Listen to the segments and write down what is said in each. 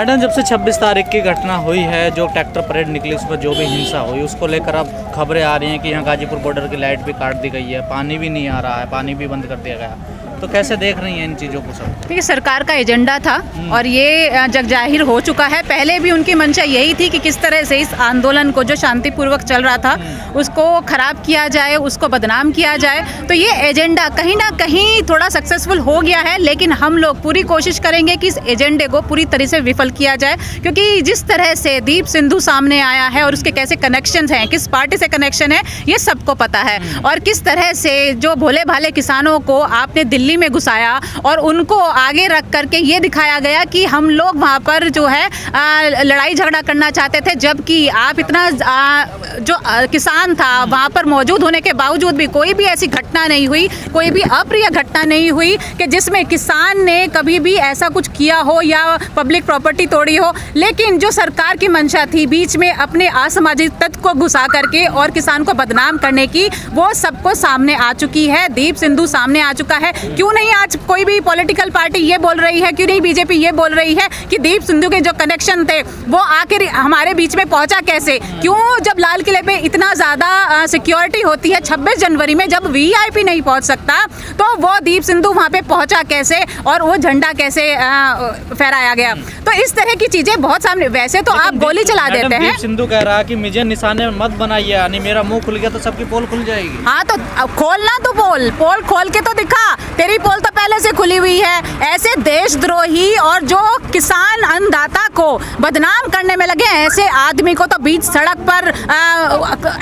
Madam, जब से 26 तारीख की घटना हुई है, जो ट्रैक्टर परेड निकली, उस पर जो भी हिंसा हुई, उसको लेकर अब खबरें आ रही हैं कि यहाँ गाजीपुर बॉर्डर की लाइट भी काट दी गई है, पानी भी नहीं आ रहा है, पानी भी बंद कर दिया गया। तो कैसे देख रही हैं इन चीज़ों को सब? देखिए, सरकार का एजेंडा था और ये जग जाहिर हो चुका है। पहले भी उनकी मंशा यही थी कि किस तरह से इस आंदोलन को, जो शांतिपूर्वक चल रहा था, उसको खराब किया जाए, उसको बदनाम किया जाए। तो ये एजेंडा कहीं ना कहीं थोड़ा सक्सेसफुल हो गया है, लेकिन हम लोग पूरी कोशिश करेंगे कि इस एजेंडे को पूरी तरह से विफल किया जाए, क्योंकि जिस तरह से दीप सिंधु सामने आया है और उसके कैसे कनेक्शंस हैं, किस पार्टी से कनेक्शन है, ये सबको पता है। और किस तरह से जो भोले भाले किसानों को आपने दिल्ली में घुसाया और उनको आगे रख करके ये दिखाया गया कि हम लोग वहाँ पर जो है लड़ाई झगड़ा करना चाहते थे, जबकि आप इतना जो किसान था वहाँ पर मौजूद होने के बावजूद भी कोई भी ऐसी घटना नहीं हुई, कोई भी अप्रिय घटना नहीं हुई कि जिसमें किसान ने कभी भी ऐसा कुछ किया हो या पब्लिक प्रॉपर्टी तोड़ी हो। लेकिन जो सरकार की मंशा थी बीच में अपने असामाजिक तत्व को घुसा करके और किसान को बदनाम करने की, वो सबको सामने आ चुकी है। दीप सिंधु सामने आ चुका है। क्यों नहीं आज कोई भी पॉलिटिकल पार्टी ये बोल रही है, क्यों नहीं बीजेपी ये बोल रही है कि दीप सिंधु के जो कनेक्शन थे वो आखिर हमारे बीच में पहुंचा कैसे? क्यों जब लाल किले पे इतना ज़्यादा सिक्योरिटी होती है, 26 जनवरी में जब वीआईपी नहीं पहुंच सकता, तो वो दीप सिंधु वहाँ पे पहुंचा कैसे और वो झंडा कैसे फहराया गया? तो इस तरह की चीज़ें बहुत सामने। वैसे तो आप गोली चला देते हैं। दीप सिंधु कह रहा है कि मुझे निशाने मत बनाइए, यानी मेरा मुंह खुल गया तो सबकी पोल खुल जाएगी। हाँ, तो खोलना तो पोल खोल के तो दिखा। तेरी पोल तो पहले से खुली हुई है। ऐसे देशद्रोही और जो किसान अन्नदाता को बदनाम करने में लगे ऐसे आदमी को तो बीच सड़क पर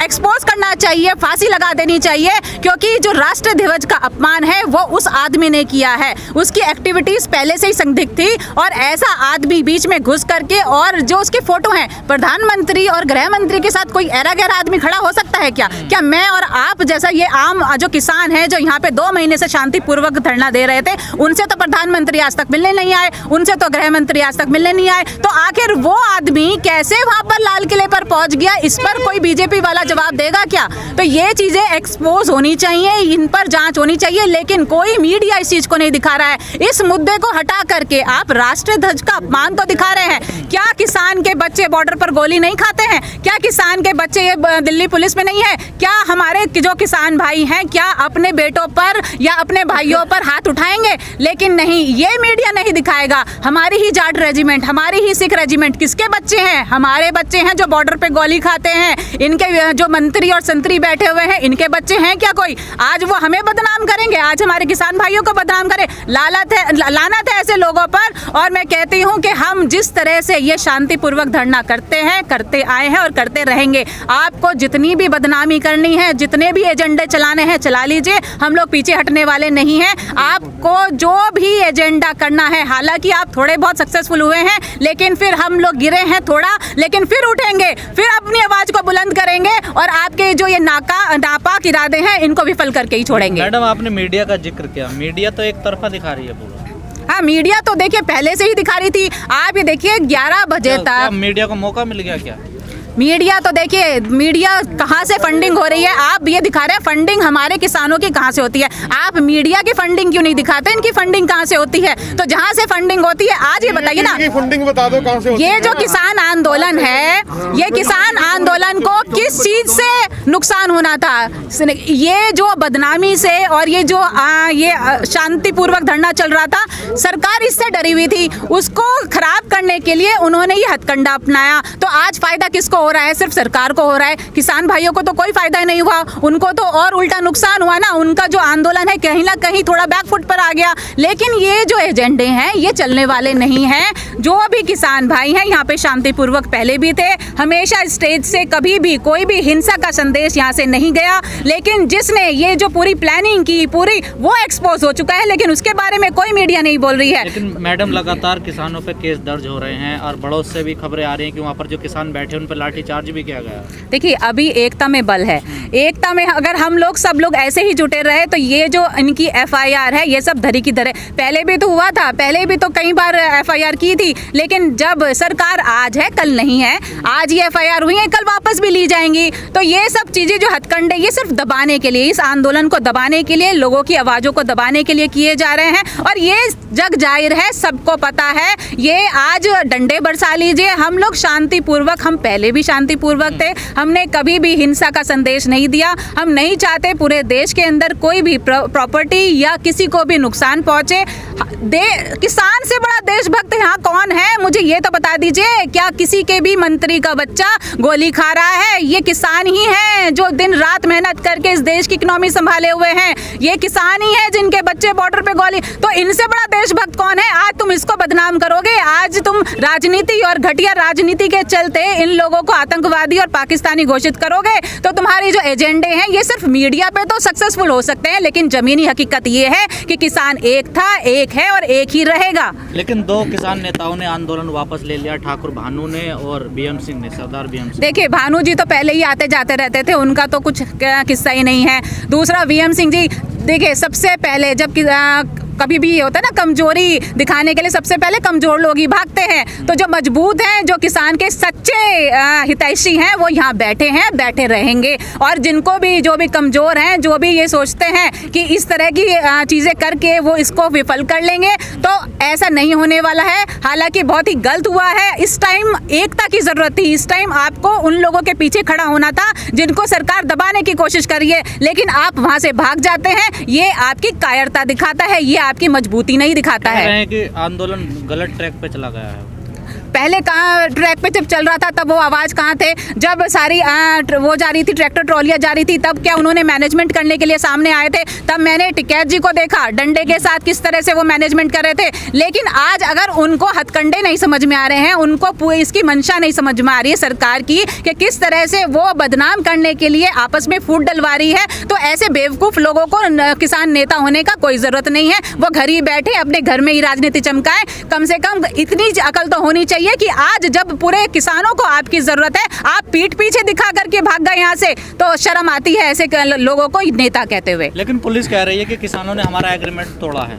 एक्सपोज करना चाहिए, फांसी लगा देनी चाहिए, क्योंकि जो राष्ट्र ध्वज का अपमान है वो उस आदमी ने किया है। उसकी एक्टिविटीज पहले से ही संदिग्ध थी और ऐसा आदमी बीच में घुस करके, और जो उसके फोटो हैं, प्रधानमंत्री और गृह मंत्री के साथ कोई ऐरा गैरा आदमी खड़ा हो सकता है क्या? क्या मैं और आप जैसा ये आम जो किसान है, जो यहाँ पे 2 महीने से शांतिपूर्वक धरना दे रहे थे, उनसे तो प्रधानमंत्री आज तक मिलने नहीं आए, उनसे तो गृह मंत्री आज तक मिलने नहीं आए, तो आखिर वो आदमी कैसे वहां पर लाल किले पर पहुंच गया? इस पर कोई बीजेपी वाला जवाब देगा क्या? तो ये चीजें एक्सपोज होनी चाहिए, इन पर जांच होनी चाहिए, लेकिन कोई मीडिया इस चीज को नहीं दिखा रहा है। इस मुद्दे को हटा करके आप राष्ट्र ध्वज का अपमान तो दिखा रहे हैं। क्या किसान के बच्चे बॉर्डर पर गोली नहीं खाते हैं? क्या किसान के बच्चे ये दिल्ली पुलिस में नहीं है? क्या हमारे जो किसान भाई हैं, क्या अपने बेटों पर या अपने भाइयों पर हाथ उठाएंगे? लेकिन नहीं, ये मीडिया नहीं दिखाएगा। हमारी ही जाट रेजिमेंट, हमारी ही सिख रेजिमेंट, किसके बच्चे हैं? हमारे बच्चे हैं जो बॉर्डर पे गोली खाते हैं। इनके जो मंत्री और संतरी बैठे हुए हैं, इनके बच्चे हैं क्या कोई? आज वो हमें बदनाम करेंगे, आज हमारे किसान भाइयों को बदनाम करें। लानत है ऐसे लोगों पर। और मैं कहती हूँ कि हम जिस तरह से ये शांतिपूर्वक धरना करते हैं, करते आए हैं और करते रहेंगे। आपको जितनी भी बदनामी करनी है, जितने भी एजेंडे चलाने हैं, चला लीजिए। हम लोग पीछे हटने वाले नहीं हैं। आपको जो भी एजेंडा करना है, हालांकि आप थोड़े बहुत सक्सेसफुल हुए हैं, लेकिन फिर हम लोग गिरे हैं थोड़ा, लेकिन फिर उठेंगे, फिर अपनी आवाज को बुलंद करेंगे और आपके जो ये नापाक इरादे हैं, इनको विफल करके ही छोड़ेंगे। मैडम, आपने मीडिया का जिक्र किया, मीडिया तो एक तरफा दिखा रही है पूरा। हाँ, मीडिया तो देखिए पहले से ही दिखा रही थी। आप ये देखिए 11 बजे तक मीडिया को मौका मिल गया क्या? मीडिया तो देखिए, मीडिया कहाँ से फंडिंग हो रही है, आप ये दिखा रहे हैं। फंडिंग हमारे किसानों की कहाँ से होती है? आप मीडिया की फंडिंग क्यों नहीं दिखाते? इनकी फंडिंग कहाँ से होती है? तो जहाँ से फंडिंग होती है, आज ये बताइए ना, फंडिंग बता दो कहाँ से होती है? ये जो किसान आंदोलन है, ये किसान आंदोलन को किस चीज से नुकसान होना था? ये जो बदनामी से और ये जो ये शांतिपूर्वक धरना चल रहा था, सरकार इससे डरी हुई थी। उसको खराब करने के लिए उन्होंने ये हथकंडा अपनाया। तो आज फायदा किसको हो रहा है? सिर्फ सरकार को हो रहा है। किसान भाइयों को तो कोई फायदा नहीं हुआ, उनको तो और उल्टा नुकसान हुआ ना। उनका जो आंदोलन है कहीं ना कहीं थोड़ा बैकफुट पर आ गया। लेकिन ये जो एजेंडे हैं, ये चलने वाले नहीं हैं। जो भी किसान भाई हैं यहाँ पे शांतिपूर्वक पहले भी थे, हमेशा स्टेज से कभी भी कोई भी हिंसा का संदेश यहाँ से नहीं गया। लेकिन जिसने ये जो पूरी प्लानिंग की, पूरी वो एक्सपोज हो चुका है, लेकिन उसके बारे में कोई मीडिया नहीं बोल रही है। लेकिन मैडम, लगातार किसानों पे केस दर्ज हो रहे हैं और बड़ों से भी खबरें आ रही हैं कि वहाँ पर जो किसान बैठे उन पर लाठी लाठीचार्ज भी किया गया। देखिए अभी एकता में बल है, एकता में अगर हम लोग सब लोग ऐसे ही जुटे रहे तो ये जो इनकी एफआईआर है ये सब धरी की धरे। पहले भी तो हुआ था, पहले भी तो कई बार एफआईआर की थी, लेकिन जब सरकार आज है कल नहीं है, आज ये एफआईआर हुई है कल वापस भी ली जाएंगी। तो ये सब चीज़ें जो हथकंडे ये सिर्फ दबाने के लिए, इस आंदोलन को दबाने के लिए, लोगों की आवाज़ों को दबाने के लिए किए जा रहे हैं। और ये जग जाहिर है, सबको पता है। ये आज डंडे बरसा लीजिए, हम लोग शांतिपूर्वक, हम पहले भी शांतिपूर्वक थे, हमने कभी भी हिंसा का संदेश नहीं दिया। हम नहीं चाहते पूरे देश के अंदर कोई भी प्रॉपर्टी या किसी को भी नुकसान पहुंचे। किसान से बड़ा देशभक्त यहाँ कौन है, मुझे ये तो बता दीजिए। क्या किसी के भी मंत्री का बच्चा गोली खा रहा है? ये किसान ही है जो दिन रात मेहनत करके इस देश की इकोनॉमी संभाले हुए हैं। ये किसान ही है जिनके बच्चे बॉर्डर पे गोली, तो इनसे बड़ा देशभक्त कौन है? आज तुम इसको बदनाम करोगे, आज तुम राजनीति और घटिया राजनीति के चलते इन लोगों को आतंकवादी और पाकिस्तानी घोषित करोगे। तो तुम्हारी जो एजेंडे हैं ये सिर्फ मीडिया पे तो सक्सेसफुल हो सकते हैं, लेकिन जमीनी हकीकत ये है कि किसान एक था, एक है और एक ही रहेगा। लेकिन 2 किसान नेताओं ने आंदोलन वापस ले लिया, ठाकुर भानु ने और बीएम सिंह ने, सरदार बीएम सिंह। देखिए भानु जी तो पहले ही आते जाते रहते थे, उनका तो कुछ किस्सा ही नहीं है। दूसरा बीएम सिंह जी, देखिए सबसे पहले जब कभी भी ये होता है ना, कमजोरी दिखाने के लिए सबसे पहले कमजोर लोग ही भागते हैं। तो जो मजबूत हैं, जो किसान के सच्चे हितैषी हैं, वो यहाँ बैठे हैं, बैठे रहेंगे। और जिनको भी, जो भी कमजोर हैं, जो भी ये सोचते हैं कि इस तरह की चीज़ें करके वो इसको विफल कर लेंगे, तो ऐसा नहीं होने वाला है। हालांकि बहुत ही गलत हुआ है, इस टाइम एकता की ज़रूरत थी, इस टाइम आपको उन लोगों के पीछे खड़ा होना था जिनको सरकार दबाने की कोशिश कर रही है, लेकिन आप वहाँ से भाग जाते हैं। ये आपकी कायरता दिखाता है, ये आपकी मजबूती नहीं दिखाता है। कि आंदोलन गलत ट्रैक पे चला गया है। पहले कहाँ ट्रैक पे जब चल रहा था तब वो आवाज़ कहाँ थे? जब सारी वो जा रही थी, ट्रैक्टर ट्रॉलियाँ जा रही थी, तब क्या उन्होंने मैनेजमेंट करने के लिए सामने आए थे? तब मैंने टिकैत जी को देखा डंडे के साथ किस तरह से वो मैनेजमेंट कर रहे थे। लेकिन आज अगर उनको हथकंडे नहीं समझ में आ रहे हैं, उनको इसकी मंशा नहीं समझ में आ रही है सरकार की कि किस तरह से वो बदनाम करने के लिए आपस में फूट डलवा रही है, तो ऐसे बेवकूफ़ लोगों को किसान नेता होने का कोई ज़रूरत नहीं है। वो घर ही बैठे अपने घर में ही राजनीति चमकाएं। कम से कम इतनी अकल तो होनी चाहिए कि आज जब पूरे किसानों को आपकी जरूरत है, आप पीठ पीछे दिखा करके भाग गए यहाँ से, तो शर्म आती है ऐसे लोगों को नेता कहते हुए। लेकिन पुलिस कह रही है कि किसानों ने हमारा एग्रीमेंट तोड़ा है।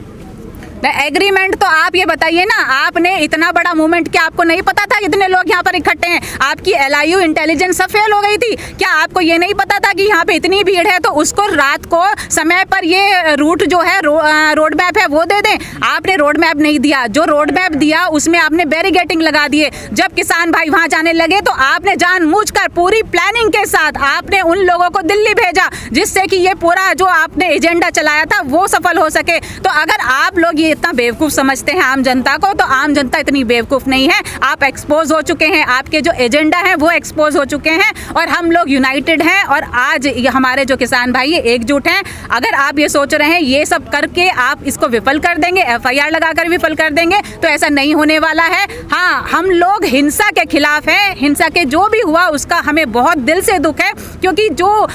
एग्रीमेंट तो आप ये बताइए ना, आपने इतना बड़ा मूवमेंट, क्या आपको नहीं पता था इतने लोग यहाँ पर इकट्ठे हैं? आपकी LIU इंटेलिजेंस सब फेल हो गई थी क्या? आपको ये नहीं पता था कि यहाँ पे इतनी भीड़ है? तो उसको रात को समय पर ये रूट जो है, रोड मैप है, वो दे दें। आपने रोड मैप नहीं दिया, जो रोड मैप दिया उसमें आपने बैरिकेडिंग लगा दिए। जब किसान भाई वहाँ जाने लगे तो आपने जानबूझकर पूरी प्लानिंग के साथ आपने उन लोगों को दिल्ली भेजा, जिससे कि ये पूरा जो आपने एजेंडा चलाया था वो सफल हो सके। तो अगर आप लोग ये इतना बेवकूफ़ समझते हैं आम जनता को, तो आम जनता इतनी बेवकूफ़ नहीं है। आप एक्सपोज हो चुके हैं, आपके जो एजेंडा है वो एक्सपोज हो चुके हैं, और हम लोग यूनाइटेड हैं। और आज हमारे जो किसान भाई एकजुट हैं। अगर आप ये सोच रहे हैं ये सब करके आप इसको विफल कर देंगे, FIR लगाकर विफल कर देंगे, तो ऐसा नहीं होने वाला है। हाँ, हम लोग हिंसा के खिलाफ हैं। हिंसा के जो भी हुआ उसका हमें बहुत दिल से दुख है, क्योंकि जो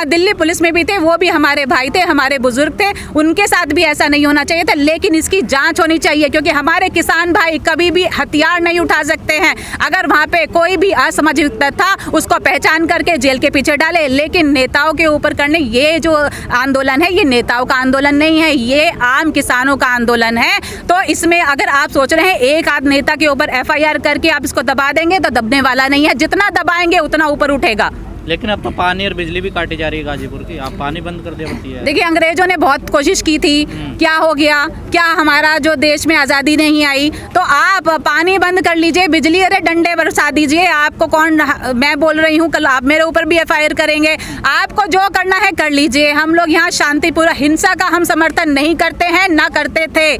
दिल्ली पुलिस में भी थे वो भी हमारे भाई थे, हमारे बुजुर्ग थे, उनके साथ भी ऐसा नहीं होना चाहिए था। लेकिन इसकी जांच होनी चाहिए, क्योंकि हमारे किसान भाई कभी भी हथियार नहीं उठा सकते हैं। अगर वहाँ पे कोई भी असामाजिक था उसको पहचान करके जेल के पीछे डाले, लेकिन नेताओं के ऊपर करने, ये जो आंदोलन है ये नेताओं का आंदोलन नहीं है, ये आम किसानों का आंदोलन है। तो इसमें अगर आप सोच रहे हैं एक आध नेता के ऊपर FIR करके आप इसको दबा देंगे, तो दबने वाला नहीं है। जितना दबाएंगे उतना ऊपर उठेगा। लेकिन अब तो पानी और बिजली भी काटी जा रही है गाजीपुर की, आप पानी बंद कर दिया होती है। देखिए अंग्रेजों ने बहुत कोशिश की थी, क्या हो गया? क्या हमारा जो देश में आज़ादी नहीं आई? तो आप पानी बंद कर लीजिए, बिजली अरे डंडे बरसा दीजिए। आपको कौन, मैं बोल रही हूँ कल आप मेरे ऊपर भी FIR करेंगे। आपको जो करना है कर लीजिए। हम लोग यहाँ शांतिपूर्ण, हिंसा का हम समर्थन नहीं करते हैं, ना करते थे।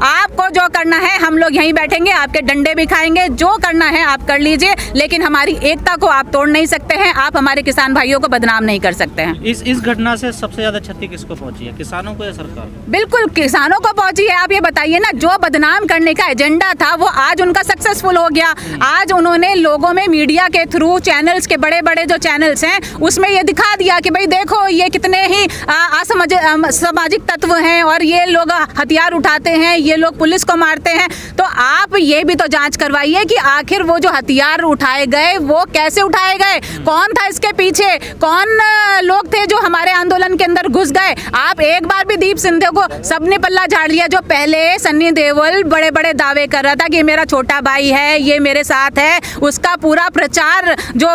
आपको जो करना है, हम लोग यहीं बैठेंगे, आपके डंडे भी खाएंगे, जो करना है आप कर लीजिए, लेकिन हमारी एकता को आप तोड़ नहीं सकते हैं। आप हमारे किसान भाइयों को बदनाम नहीं कर सकते हैं। इस घटना से सबसे ज्यादा क्षति किसको पहुंची है, किसानों को या सरकार? बिल्कुल किसानों को पहुंची जी आप ये बताइए ना, जो बदनाम करने का एजेंडा था वो आज उनका सक्सेसफुल हो गया। आज उन्होंने लोगों में मीडिया के थ्रू, चैनल्स के बड़े बड़े जो चैनल्स हैं उसमें ये दिखा दिया कि भाई देखो ये कितने ही सामाजिक तत्व हैं और ये लोग हथियार उठाते हैं, ये लोग पुलिस को मारते हैं। तो आप ये भी तो जांच करवाइए कि आखिर वो जो हथियार उठाए गए वो कैसे उठाए गए, कौन था इसके पीछे, कौन लोग थे जो हमारे आंदोलन के अंदर घुस गए। आप एक बार भी दीप सिंधु को सबने पल्ला झाड़ लिया। जो पहले सन्नी देओल बड़े बड़े दावे कर रहा था कि मेरा छोटा भाई है, ये मेरे साथ है, उसका पूरा प्रचार जो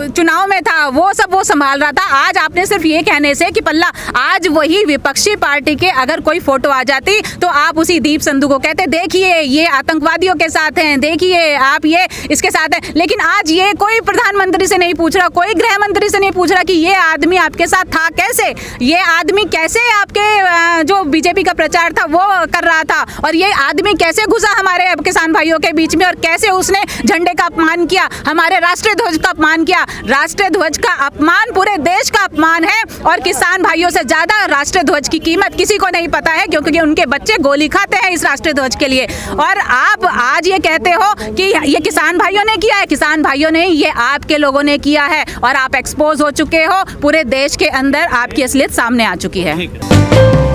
चुनाव में था वो सब वो संभाल रहा था। आज आपने सिर्फ ये कहने से कि पल्ला, आज वही विपक्षी पार्टी के अगर कोई फोटो आ जाती तो आप उसी दीप सिंधु को कहते देखिए ये आतंकवादियों के साथ हैं, देखिए आप ये इसके साथ हैं। लेकिन आज ये कोई प्रधानमंत्री से नहीं पूछ रहा, कोई गृह मंत्री से नहीं पूछ रहा कि ये आदमी आपके साथ था कैसे, ये आदमी कैसे आपके जो बीजेपी का प्रचार था वो कर रहा था, और ये आदमी कैसे घुसा हमारे किसान भाइयों के बीच में और कैसे उसने झंडे का अपमान किया, हमारे राष्ट्रीय ध्वज का अपमान किया। राष्ट्रीय ध्वज का अपमान पूरे देश का अपमान है और किसान भाइयों से ज्यादा राष्ट्रीय ध्वज की कीमत किसी को नहीं पता है, क्योंकि उनके बच्चे गोली खाते हैं इस राष्ट्रीय ध्वज के लिए। और आप आज ये कहते हो कि ये किसान भाइयों ने किया है, किसान भाइयों ने, ये आपके लोगों ने किया है और आप एक्सपोज हो चुके हो। पूरे देश के अंदर आपकी असलियत सामने आ चुकी है।